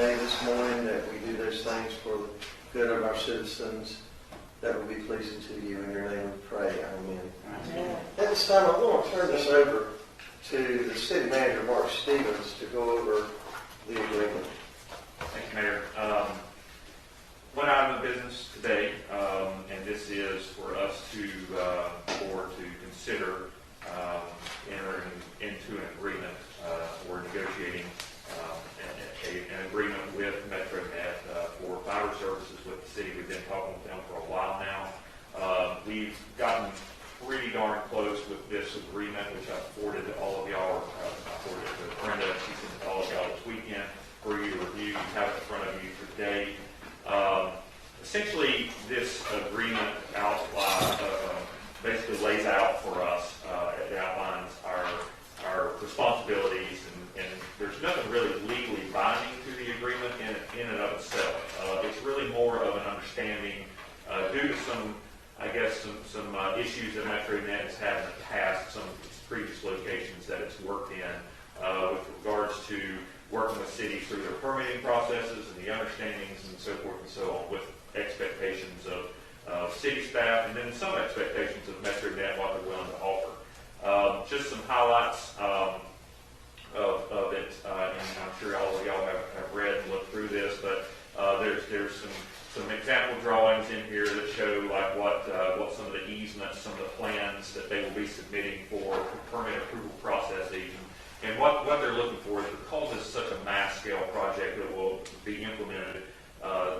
say this morning that we do those things for the good of our citizens that will be pleasing to you. In your name we pray. Amen. At this time, I want to turn this over to the City Manager, Mark Stevens, to go over the agreement. Thank you, Mayor. One item of business today, and this is for us to consider entering into an agreement or negotiating an agreement with MetroNet for fiber services with the city. We've been talking with them for a while now. We've gotten pretty darn close with this agreement, which I forwarded to all of y'all. I forwarded it to Brenda. She sent it to all of y'all this weekend for you to review. You have it in front of you today. Essentially, this agreement basically lays out for us, it outlines our responsibilities, and there's nothing really legally binding to the agreement in and of itself. It's really more of an understanding due to some issues that MetroNet has had in the past, some of its previous locations that it's worked in with regards to working with cities through their permitting processes and the understandings and so forth and so on, with expectations of city staff and then some expectations of MetroNet, what they're willing to offer. Just some highlights of it, and I'm sure all of y'all have read and looked through this, but there's some example drawings in here that show like what some of the easements, some of the plans that they will be submitting for permit approval processes. And what they're looking for is, because it's such a mass scale project that will be implemented,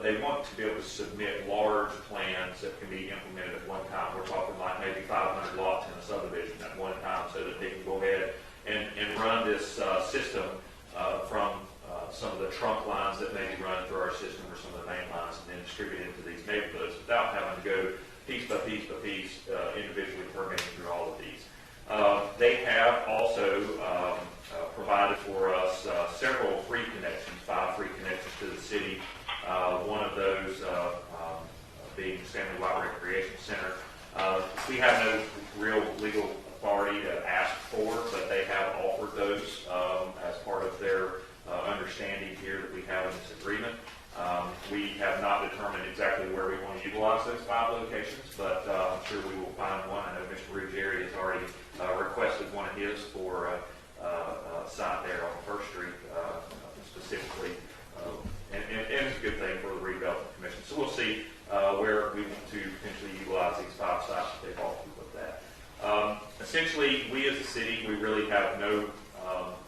they want to be able to submit large plans that can be implemented at one time. We're talking like maybe 500 lots in a subdivision at one time, so that they can go ahead and run this system from some of the trunk lines that may be run through our system or some of the main lines, and then distribute into these neighborhoods without having to go piece by piece by piece, individually permitting through all of these. They have also provided for us several free connections, 5 free connections to the city. One of those being Stanley White Recreation Center. We have no real legal authority to ask for, but they have offered those as part of their understanding here that we have in this agreement. We have not determined exactly where we want to utilize those 5 locations, but I'm sure we will find one. I know Mr. Ruggieri has already requested one of his for a site there on First Street specifically. And it's a good thing for the redevelopment commission. So we'll see where we want to potentially utilize these 5 sites that they've offered with that. Essentially, we as a city, we really have no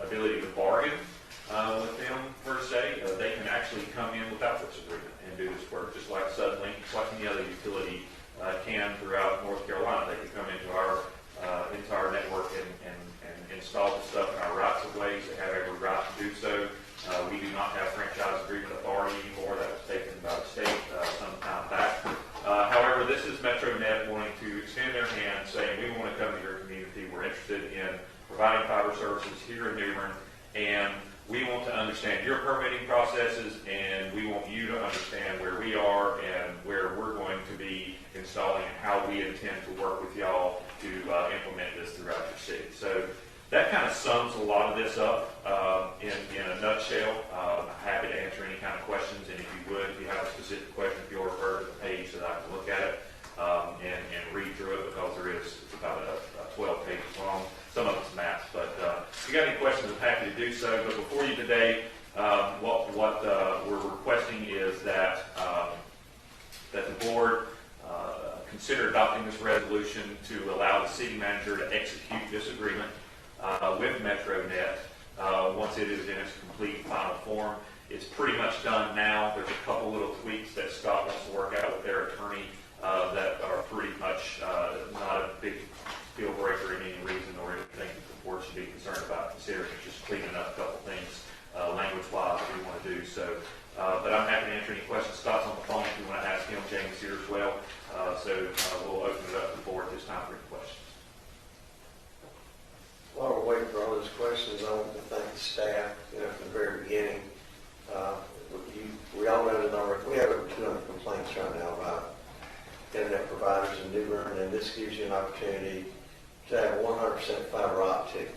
ability to bargain with them per se. They can actually come in without this agreement and do this work, just like Suddenlink, just like any other utility can throughout North Carolina. They can come into our network and install the stuff in our rights of ways. They have every right to do so. We do not have franchise agreement authority anymore. That was taken by the state some time back. However, this is MetroNet wanting to extend their hand, saying we want to come to your community. We're interested in providing fiber services here in New Bern, and we want to understand your permitting processes, and we want you to understand where we are and where we're going to be installing and how we intend to work with y'all to implement this throughout your city. So that kind of sums a lot of this up in a nutshell. I'm happy to answer any kind of questions, and if you have a specific question, if you'll refer to the page that I can look at it and read through it, because it's about a 12 pages long. Some of it's maps, but if you got any questions, I'm happy to do so. But before you today, what we're requesting is that the board consider adopting this resolution to allow the city manager to execute this agreement with MetroNet once it is in its complete final form. It's pretty much done now. There's a couple little tweaks that Scott wants to work out with their attorney that are pretty much not a big deal breaker in any reason or anything that the board should be concerned about considering. It's just cleaning up a couple things language-wise that we want to do. So, but I'm happy to answer any questions. Scott's on the phone if you want to ask him. James here as well. We'll open it up to the board this time for any questions. While we're waiting for all those questions, I want to thank the staff, from the very beginning. We all know the number. We have over 200 complaints right now about internet providers in New Bern, and this gives you an opportunity to have 100% fiber optic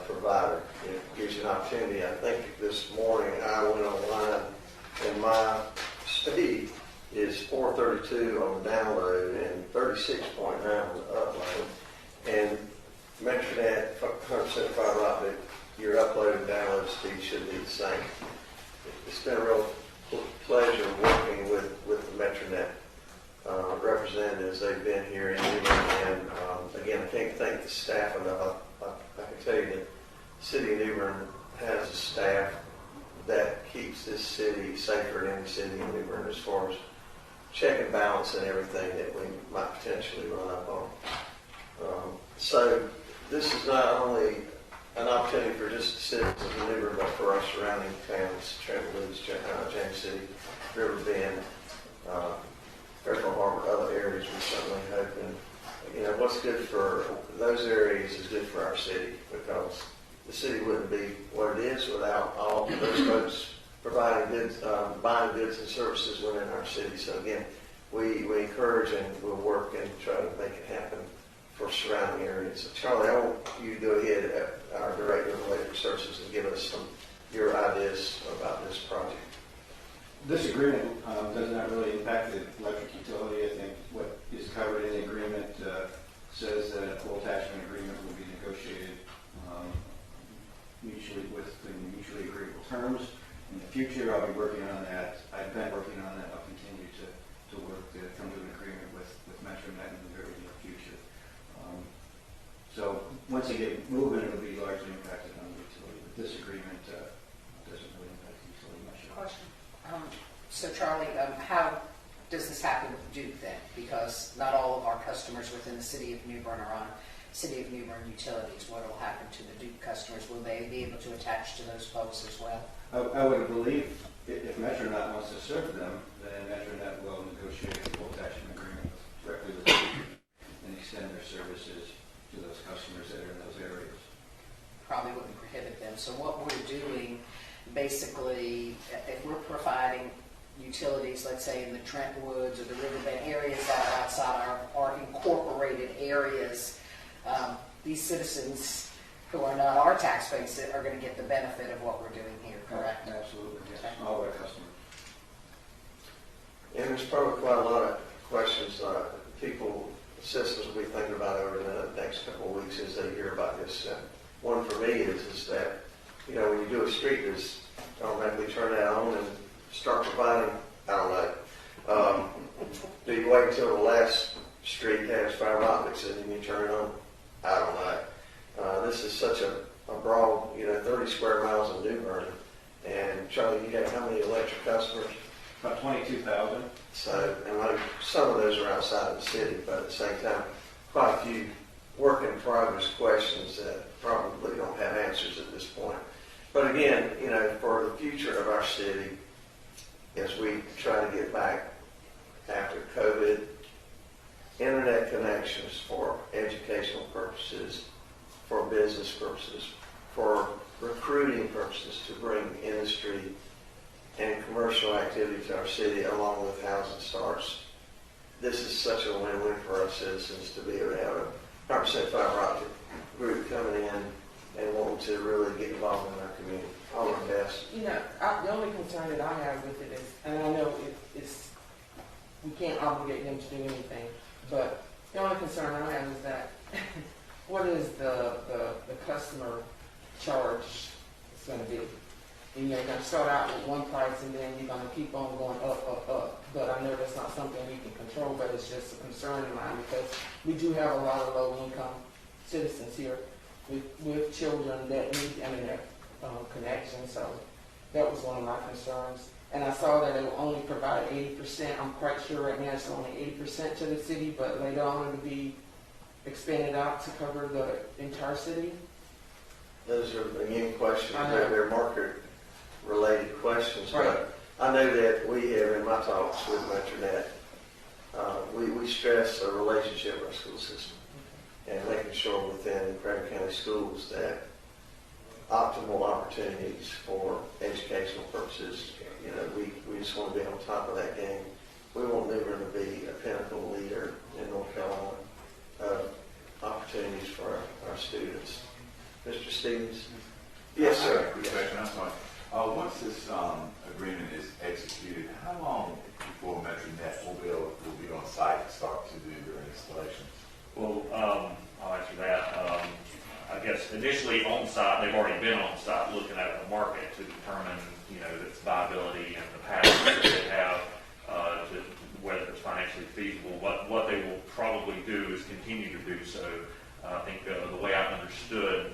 provider it gives you an opportunity. I think this morning I went online and my speed is 432 on the download and 36.9 on the upload. And Metronet 100% fiber optic, your upload and download speed should be the same. It's been a real pleasure working with the Metronet representatives. They've been here in New Bern, and again, I can't thank the staff enough. I can tell you that the city of New Bern has a staff that keeps this city safer than any city in New Bern as far as check and balance and everything that we might potentially run up on. So this is not only an opportunity for just the citizens of New Bern, but for our surrounding towns, Trenton Woods, James City, River Bend, Fairfield Harbor, other areas. We certainly hope, and what's good for those areas is good for our city, because the city wouldn't be what it is without all of those folks providing goods, buying goods and services within our city. So again, we encourage and we'll work and try to make it happen for surrounding areas. So Charlie, I want you to go ahead at our Director of Electric Services and give us your ideas about this project. This agreement does not really impact the electric utility. I think what is covered in the agreement says that a full attachment agreement will be negotiated mutually agreeable terms. In the future, I'll be working on that. I've been working on that. I'll continue to work to come to an agreement with Metronet in the very near future. So once you get moving, it'll be largely impacted on the utility. But this agreement doesn't really impact the utility much. Question. So Charlie, how does this happen with Duke then? Because not all of our customers within the city of New Bern are on City of New Bern utilities. What will happen to the Duke customers? Will they be able to attach to those folks as well? I would believe if Metronet wants to serve them, then Metronet will negotiate a full attachment agreement directly with Duke and extend their services to those customers that are in those areas. Probably wouldn't prohibit them. So what we're doing, basically, if we're providing utilities, let's say in the Trenton Woods or the Riverbend areas that are outside our incorporated areas, these citizens who are not our tax base are going to get the benefit of what we're doing here, correct? Absolutely, yes. Okay. All our customers. And there's probably quite a lot of questions citizens will be thinking about over the next couple of weeks as they hear about this. One for me is that, when you do a street, just automatically turn that on and start providing, I don't know. Do you wait until the last street has fiber optics and then you turn it on? I don't know. This is such a broad, 30 square miles of New Bern. And Charlie, you have how many electric customers? About 22,000. So, and some of those are outside of the city, but at the same time, quite a few work in progress questions that probably don't have answers at this point. But again, for the future of our city, as we try to get back after COVID, internet connections for educational purposes, for business purposes, for recruiting purposes to bring industry and commercial activity to our city along with housing starts. This is such a win-win for our citizens to be able to have a 100% fiber optic group coming in and wanting to really get involved in our community. All our best. The only concern that I have with it is, and I know it's we can't obligate them to do anything, but the only concern I have is that what is the customer charge is going to be? You're going to start out with one price and then you're going to keep on going up. But I know that's not something we can control, but it's just a concern of mine because we do have a lot of low-income citizens here with children that need internet connection. So that was one of my concerns. And I saw that it will only provide 80%. I'm quite sure right now it's only 80% to the city, but later on it will be expanded out to cover the entire city. Those are again questions. They're market-related questions. Right. But I know that we have, in my talks with Metronet, we stress a relationship with our school system and making sure within Craig County schools that optimal opportunities for educational purposes. We just want to be on top of that game. We want New Bern to be a pinnacle leader in North Carolina of opportunities for our students. Mr. Stevens? Yes, I have a sir. quick question, I'm sorry. Once this agreement is executed, how long before MetroNet will be on site and start to do their installations? Well, I'll answer that. I guess initially on site, they've already been on site looking at the market to determine, its viability and the patterns that they have, to whether it's financially feasible. What they will probably do is continue to do so. I think the way I've understood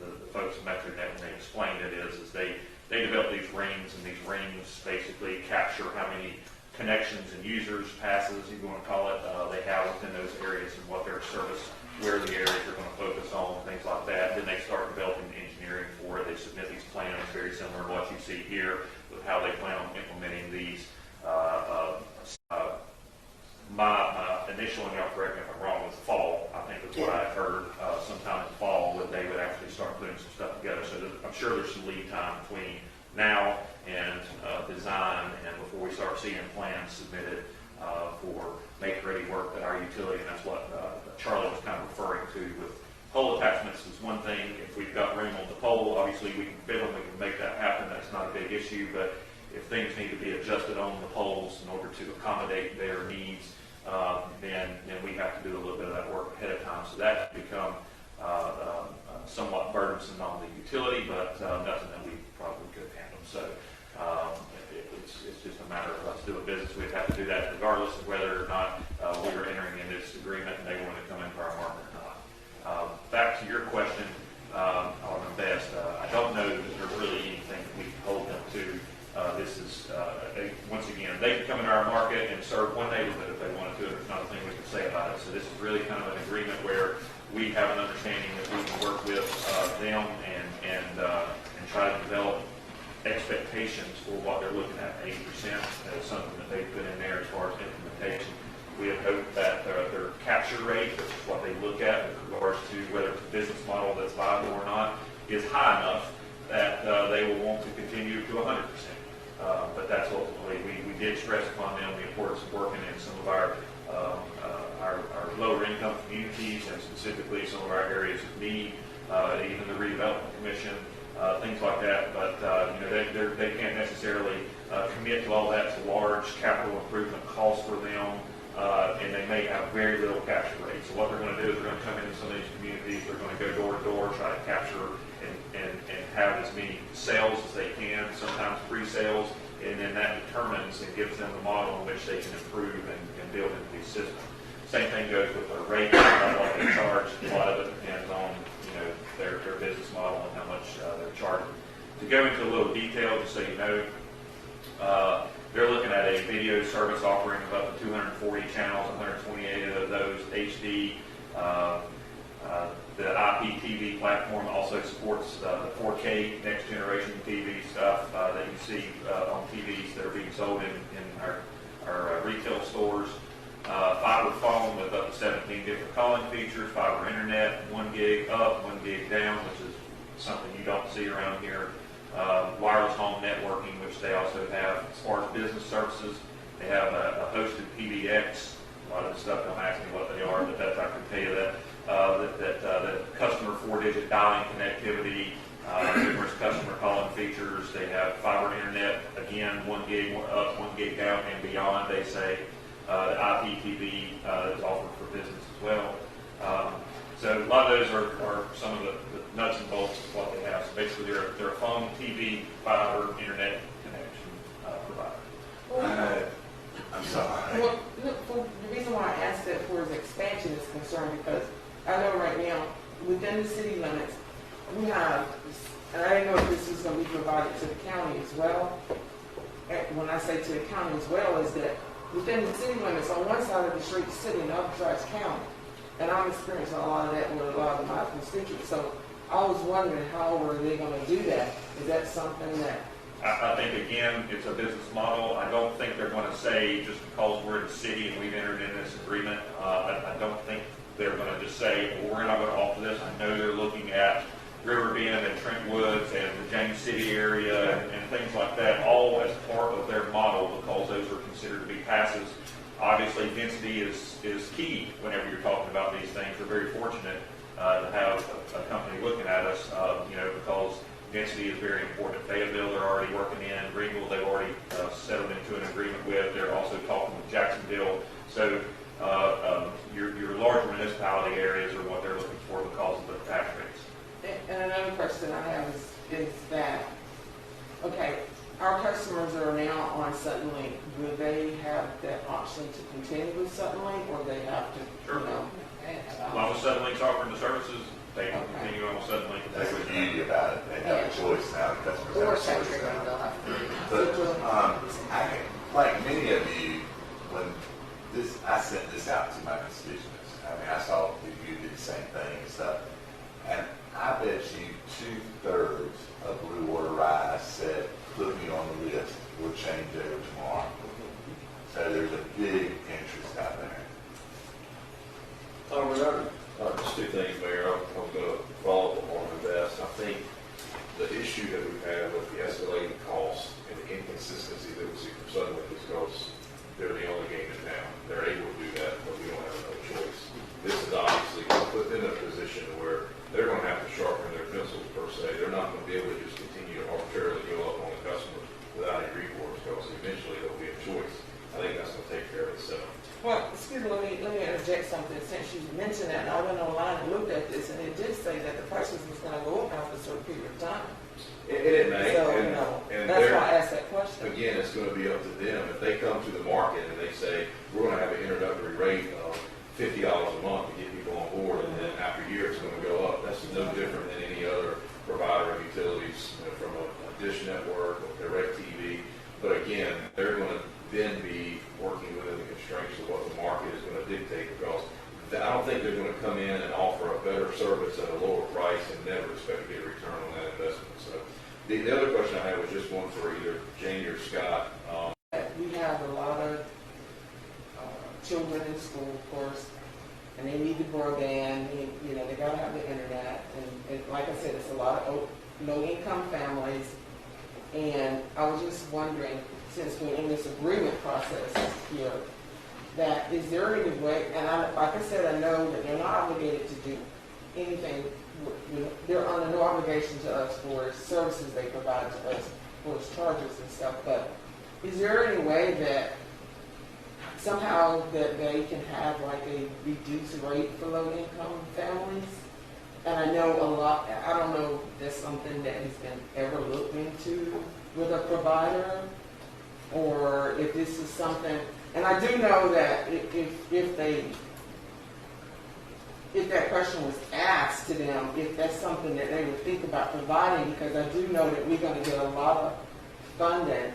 the folks at MetroNet when they explained it is they develop these rings, and these rings basically capture how many connections and users, passes, you want to call it, they have within those areas and what their service, where the areas are going to focus on, things like that. Then they start developing engineering for it. They submit these plans, very similar to what you see here, with how they plan on implementing these. My initial, and y'all correct me if I'm wrong, was fall. I think that's what I heard sometime in fall that they would actually start putting some stuff together. So I'm sure there's some lead time between now and design and before we start seeing plans submitted for make-ready work that our utility, and that's what Charlie was kind of referring to with pole attachments is one thing. If we've got room on the pole, obviously we can fit them, we can make that happen. That's not a big issue, but if things need to be adjusted on the poles in order to accommodate their needs, then we have to do a little bit of that work ahead of time. So that can become somewhat burdensome on the utility, but nothing that we probably could handle. So it's just a matter of us doing business. We'd have to do that regardless of whether or not we were entering in this agreement and they wanted to come into our market or not. Back to your question, Alderman Best, I don't know that there's really anything that we can hold them to. This is, once again, they can come into our market and serve one neighborhood if they wanted to. There's not a thing we can say about it. So this is really kind of an agreement where we have an understanding that we can work with them and try to develop expectations for what they're looking at. 80% is something that they put in there as far as implementation. We have hoped that their capture rate, which is what they look at with regards to whether it's a business model that's viable or not, is high enough that they will want to continue to 100%. But that's ultimately, we did stress upon them the importance of working in some of our lower income communities and specifically some of our areas of need, even the redevelopment commission, things like that. But they can't necessarily commit to all that. It's a large capital improvement cost for them, and they may have very little capture rate. So what they're going to do is they're going to come into some of these communities. They're going to go door to door, try to capture and have as many sales as they can, sometimes pre-sales, and then that determines and gives them the model in which they can improve and build into these systems. Same thing goes with their rate, what they charge. A lot of it depends on their business model and how much they're charging. To go into a little detail, just so you know, they're looking at a video service offering of up to 240 channels, 128 of those HD. The IPTV platform also supports the 4K next generation TV stuff that you see on TVs that are being sold in our retail stores. Fiber phone with up to 17 different calling features, fiber internet, 1 gig up, 1 gig down, which is something you don't see around here. Wireless home networking, which they also have. As far as business services, they have a hosted PBX. A lot of the stuff don't ask me what they are, but that's, I can tell you that. The customer 4-digit dialing connectivity, numerous customer calling features. They have fiber internet, again, 1 gig up, 1 gig down and beyond, they say. The IPTV is offered for business as well. So a lot of those are some of the nuts and bolts of what they have. So basically they're a phone, TV, fiber, internet connection provider. I'm sorry. Well, look, the reason why I asked that for his expansion is concerned because I know right now, within the city limits, we have, and I didn't know if this was going to be provided to the county as well. And when I say to the county as well, is that within the city limits, on one side of the street, the city, and the other side's county. And I'm experiencing a lot of that with a lot of my constituents. So I was wondering how are they going to do that? Is that something that... I think, again, it's a business model. I don't think they're going to say, just because we're in the city and we've entered in this agreement, I don't think they're going to just say, well, we're not going to offer this. I know they're looking at River Bend and Trent Woods and the James City area and things like that, all as part of their model because those are considered to be passes. Obviously, density is key whenever you're talking about these things. We're very fortunate to have a company looking at us, because Density is very important. Fayetteville, they're already working in. Greenville, they've already settled into an agreement with. They're also talking with Jacksonville. So your larger municipality areas are what they're looking for because of the tax rates. And another question I have is that, okay, our customers are now on Suddenlink. Will they have that option to continue with Suddenlink, or they have to, Sure. you know? As long as Suddenlink's offering the services, they can continue on with Suddenlink. If That's they the would. beauty about it. They have a choice now. Customers Or have a choice Century, now. they'll have to. But like many of you, when I sent this out to my constituents. I mean, I saw you did the same thing and stuff. And I bet you 2/3 of Blue Water Rise said, put me on the list. We'll change over tomorrow. So there's a big interest out there. Just two things, Mayor. I'm going to follow up on this. I think the issue that we've had with the escalating costs and the inconsistency that we see from Suddenlink is because they're the only game in town. They're able to do that, but we don't have another choice. This is obviously going to put them in a position where they're going to have to sharpen their pencils per se. They're not going to be able to just continue to arbitrarily go up on the customers without any recourse, because eventually there'll be a choice. I think that's going to take care of itself. Well, excuse me, let me interject something, since you mentioned that, and I went online and looked at this, and it did say that the prices was gonna go up after a certain period of time. It may, So, and, you know, and that's they're- why I asked that question. Again, it's going to be up to them. If they come to the market and they say, we're going to have an introductory rate of $50 a month to get people on board, and then after a year it's going to go up, that's no different than any other provider of utilities, from a Dish Network or DirecTV. But again, they're going to then be working within the constraints of what the market is going to dictate, because I don't think they're going to come in and offer a better service at a lower price and never expect to get a return on that investment. So the other question I had was just one for either Jamie or Scott. We have a lot of children in school, of course, and they need the broadband, you know, they gotta have the internet, and like I said, it's a lot of low-income families, and I was just wondering, since we're in this agreement process here, that is there any way, and like I said, I know that they're not obligated to do anything, they're under no obligation to us for services they provide to us, for charges and stuff, but is there any way that somehow that they can have like a reduced rate for low-income families? And I know a lot, I don't know if that's something that has been ever looked into with a provider, or if this is something, and I do know that if that question was asked to them, if that's something that they would think about providing, because I do know that we're going to get a lot of funding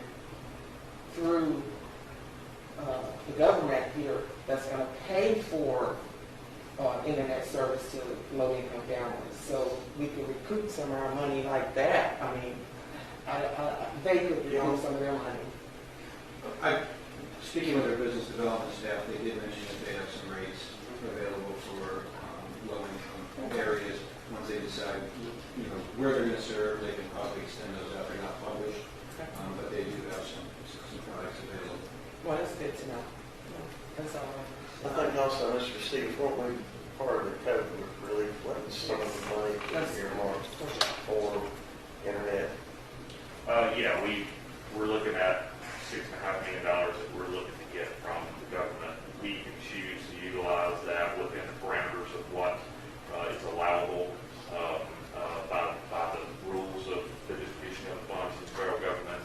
through the government here that's going to pay for internet service to low-income families. So we could recoup some of our money like that. I mean, they could recoup some of their money. Speaking with their business development staff, they did mention that they have some rates available for low-income areas. Once they decide, where they're going to serve, they can probably extend those out. They're not published, but they do have some products available. Well, that's good to know. That's all. I think also, Mr. Steve, weren't we part of the COVID relief, wasn't some of the money earmarked for internet? Yeah, we're looking at $6.5 million that we're looking to get from the government. We can choose to utilize that within the parameters of what is allowable by the rules of the distribution of funds in the federal government.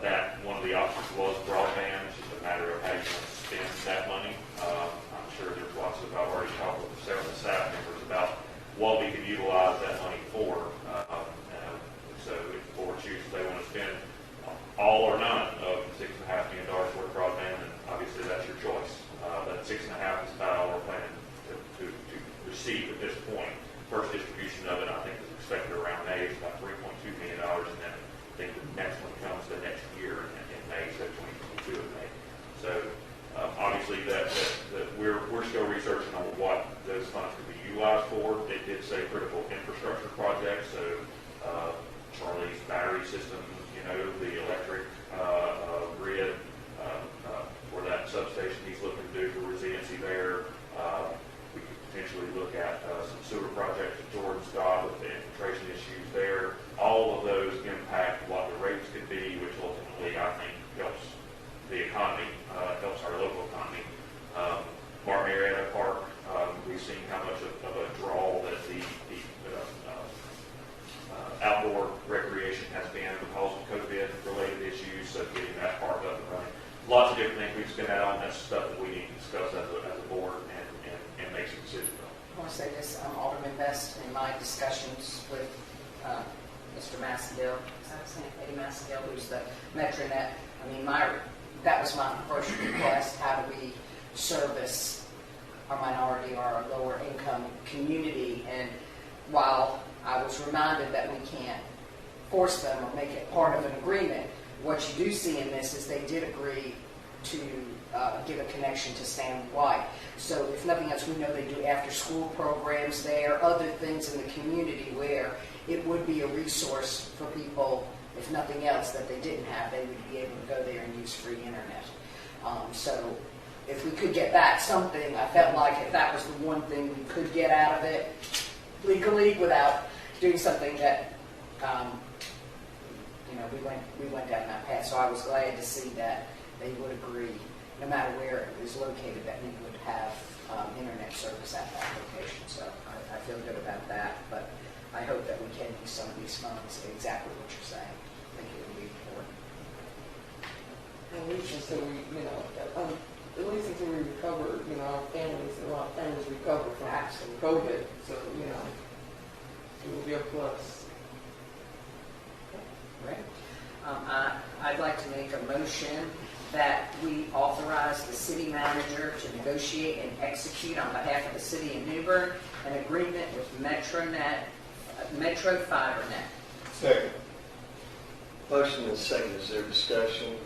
That one of the options was broadband. It's just a matter of how you want to spend that money. I'm sure there's lots of, I've already talked with several staff members about what we can utilize that money for. So if the board chooses they want to spend all or none of the $6.5 million worth of broadband, and obviously that's your choice. But 6.5 is about all we're planning to receive at this point. First distribution of it, I think, is expected around May. It's about $3.2 million, and then I think the next one comes the next year in May, so 2022 in May. So obviously that we're still researching on what those funds could be utilized for. It did say critical infrastructure projects, so Charlie's battery system, the electric issues, so getting that part up and running. Lots of different things we can spend that on. That's stuff that we need to discuss as a board and make some decisions on. I want to say this, Alderman Best, in my discussions with Mr. Massengill, is that his name, Eddie Massengill, who's the Metronet, I mean, that was my first request, how do we service our minority or our lower income community? And while I was reminded that we can't force them or make it part of an agreement, what you do see in this is they did agree to give a connection to Stanley White. So if nothing else, we know they do after-school programs there, other things in the community where it would be a resource for people, if nothing else, that they didn't have, they would be able to go there and use free internet. So if we could get that something, I felt like if that was the one thing we could get out of it legally without doing something that, we went down that path. So I was glad to see that they would agree, no matter where it was located, that we would have internet service at that location. So I feel good about that, but I hope that we can use some of these funds exactly what you're saying. I think it would be important. At least until we, at least until we recover, our families, a lot of families recover from COVID. So, it will be a plus. Right. I'd like to make a motion that we authorize the city manager to negotiate and execute on behalf of the city of New Bern an agreement with Metro Fibernet. Second. Motion and second, is there discussion?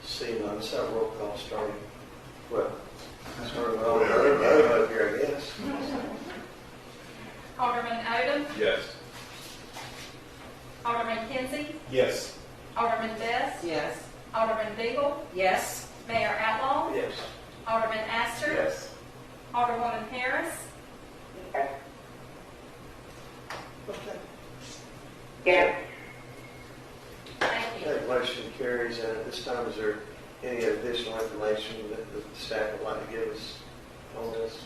Seeing none, let's have a roll call starting. Well, starting with Aldermer up here, I guess. Alderman Odom, Yes. Alderman Kinsey, Yes. Alderman Best, Yes. Alderman Beagle, Yes. Mayor Outlaw, Yes. Alderman Astor, Yes. Alderwoman Harris, Okay. thank you. Okay, motion carries, and at this time, is there any additional information that the staff would like to give us on this?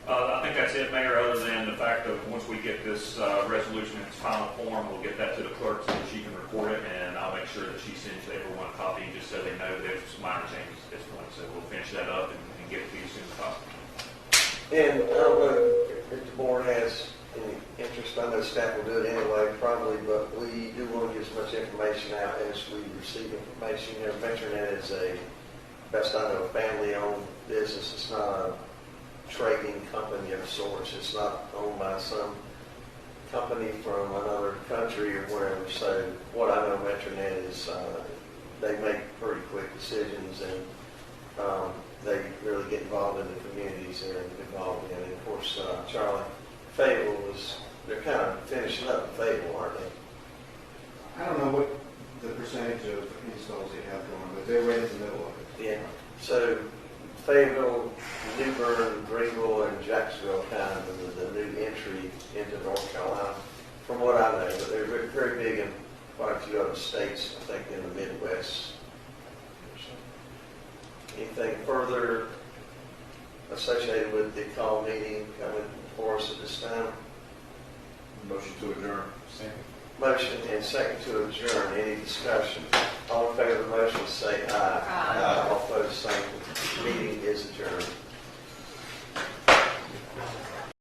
I think that's it, Mayor, other than the fact that once we get this resolution in its final form, we'll get that to the clerk so that she can record it, and I'll make sure that she sends everyone a copy just so they know there's some minor changes at this point. So we'll finish that up and get it to you as soon as possible. And I don't know if the board has any interest, I know staff will do it anyway, probably, but we do want to get as much information out as we receive information. Metronet is best I know, a family-owned business. It's not a trading company of sorts. It's not owned by some company from another country or wherever. So what I know Metronet is they make pretty quick decisions, and they really get involved in the communities they're involved in. And of course, Charlie, Fable they're kind of finishing up Fable, aren't they? I don't know what the percentage of installs they have going, but they're right in the middle of it. Yeah. So Fayetteville, New Bern, Greenville, and Jacksonville kind of the new entry into North Carolina, from what I know. But they're very big in quite a few other states, I think, in the Midwest. Anything further associated with the call meeting coming for us at this time? Motion to adjourn. Motion and second to adjourn. Any discussion? All in favor of the motion say aye.